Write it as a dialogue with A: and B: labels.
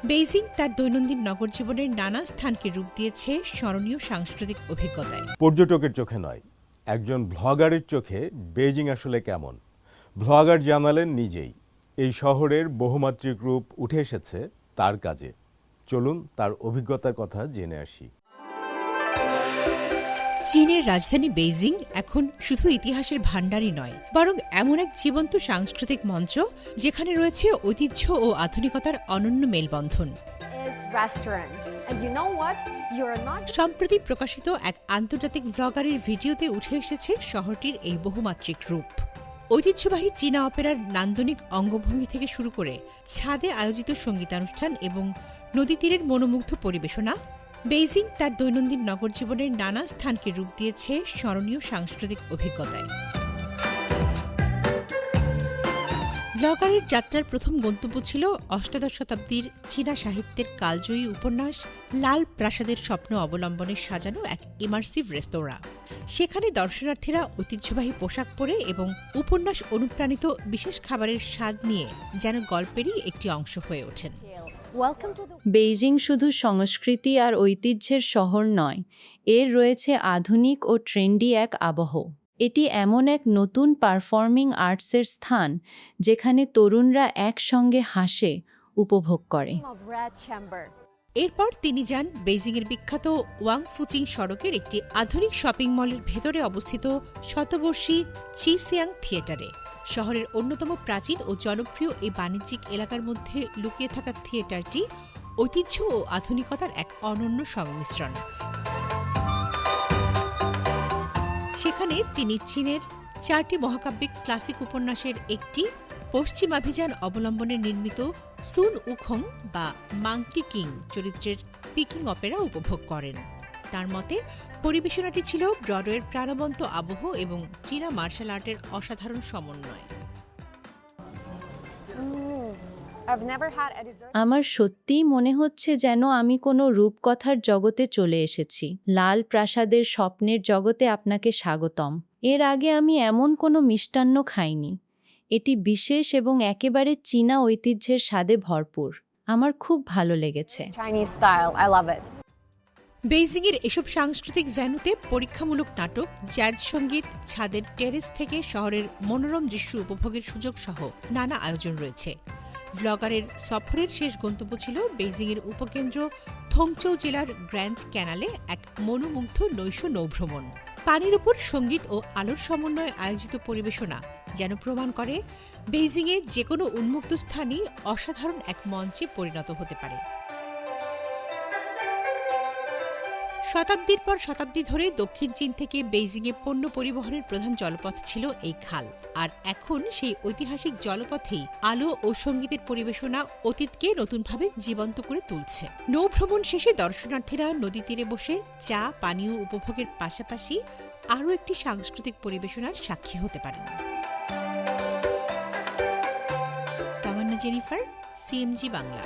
A: Beijing তার দৈনন্দিন নগর জীবনের নানা স্থানকে রূপ দিয়েছে স্মরণীয় সাংস্কৃতিক অভিজ্ঞতায়।
B: পর্যটকের চোখে নয়, একজন ভ্লগারের চোখে বেইজিং আসলে কেমন। ভ্লগার জানালেন নিজেই, এই শহরের বহুমাত্রিক রূপ উঠে এসেছে তার কাজে। চলুন তার অভিজ্ঞতার কথা জেনে আসি।
A: চীনের রাজধানী বেইজিং এখন শুধু ইতিহাসের ভাণ্ডারই নয়, বরং এমন এক জীবন্ত সাংস্কৃতিক মঞ্চ যেখানে রয়েছে ঐতিহ্য ও আধুনিকতার অনন্য মেলবন্ধন। সম্প্রতি প্রকাশিত এক আন্তর্জাতিক ভ্লগারের ভিডিওতে উঠে এসেছে শহরটির এই বহুমাত্রিক রূপ। ঐতিহ্যবাহী চীনা অপেরার নান্দনিক অঙ্গভঙ্গি থেকে শুরু করে ছাদে আয়োজিত সঙ্গীতানুষ্ঠান এবং নদী তীরের মনোমুগ্ধ পরিবেশনা, বেইজিং তার দৈনন্দিন নগর জীবনের নানা স্থানকে রূপ দিয়েছে স্মরণীয় সাংস্কৃতিক অভিজ্ঞতায়। ভ্লগারের যাত্রার প্রথম গন্তব্য ছিল অষ্টাদশ শতাব্দীর চীনা সাহিত্যের কালজয়ী উপন্যাস লাল প্রাসাদের স্বপ্ন অবলম্বনে সাজানো এক ইমার্সিভ রেস্তোরাঁ। সেখানে দর্শনার্থীরা ঐতিহ্যবাহী পোশাক পরে এবং উপন্যাস অনুপ্রাণিত বিশেষ খাবারের স্বাদ নিয়ে যেন গল্পেরই একটি অংশ হয়ে ওঠেন।
C: বেইজিং শুধু সংস্কৃতি আর ঐতিহ্যের শহর নয়, এর রয়েছে আধুনিক ও ট্রেন্ডি এক আবহ। এটি এমন এক নতুন পারফর্মিং আর্টসের স্থান যেখানে তরুণরা একসঙ্গে হাসে, উপভোগ করে।
A: এরপর তিনি যান বেইজিংয়ের বিখ্যাত ওয়াং ফুচিং সড়কের একটি আধুনিক শপিং মলের ভেতরে অবস্থিত শতবর্ষী চিসিয়াং থিয়েটারে। শহরের অন্যতম প্রাচীন ও জনপ্রিয় এই বাণিজ্যিক এলাকার মধ্যে লুকিয়ে থাকা থিয়েটারটি ঐতিহ্য ও আধুনিকতার এক অনন্য সংমিশ্রণ। সেখানে তিনি চীনের 4টি মহাকাব্যিক ক্লাসিক উপন্যাসের একটি পশ্চিমাভিযান অবলম্বনে নির্মিত সুন উখং বা মাংকি কিং চরিত্রের পিকিং অপেরা উপভোগ করেন। তার মতে পরিবেশনাটি ছিল ব্রডওয়ের প্রাণবন্ত আবহ এবং চীনা মার্শাল আর্টের অসাধারণ সমন্বয়।
C: আমার সত্যিই মনে হচ্ছে যেন আমি কোনো রূপকথার জগতে চলে এসেছি। লাল প্রাসাদের স্বপ্নের জগতে আপনাকে স্বাগতম। এর আগে আমি এমন কোনো মিষ্টান্ন খাইনি। এটি বিশেষ এবং একেবারে চীনা ঐতিহ্যের স্বাদে ভরপুর। আমার খুব ভালো লেগেছে।
A: বেইজিংয়ের এসব সাংস্কৃতিক ভ্যানুতে পরীক্ষামূলক নাটক, জ্যাজ সঙ্গীত, ছাদের টেরেস থেকে শহরের মনোরম দৃশ্য উপভোগের সুযোগ সহ নানা আয়োজন রয়েছে। ভ্লগারের সফরের শেষ গন্তব্য ছিল বেইজিংয়ের উপকেন্দ্র থংচৌ জেলার গ্র্যান্ড ক্যানালে এক মনোমুগ্ধ নৈশ নৌভ্রমণ। পানির উপর সঙ্গীত ও আলোর সমন্বয়ে আয়োজিত পরিবেশনা যেন প্রমাণ করে বেইজিংয়ে যে কোনো উন্মুক্ত স্থানই অসাধারণ এক মঞ্চে পরিণত হতে পারে। শতাব্দীর পর শতাব্দী ধরে দক্ষিণ চীন থেকে বেইজিংয়ে পণ্য পরিবহনের প্রধান জলপথ ছিল এই খাল, আর এখন সেই ঐতিহাসিক জলপথেই আলো ও সঙ্গীতের পরিবেশনা অতীতকে নতুনভাবে জীবন্ত করে তুলছে। নৌভ্রমণ শেষে দর্শনার্থীরা নদী তীরে বসে চা পানীয় উপভোগের পাশাপাশি আরও একটি সাংস্কৃতিক পরিবেশনার সাক্ষী হতে পারেন। তামান্না জেনিফার, সিএমজি বাংলা।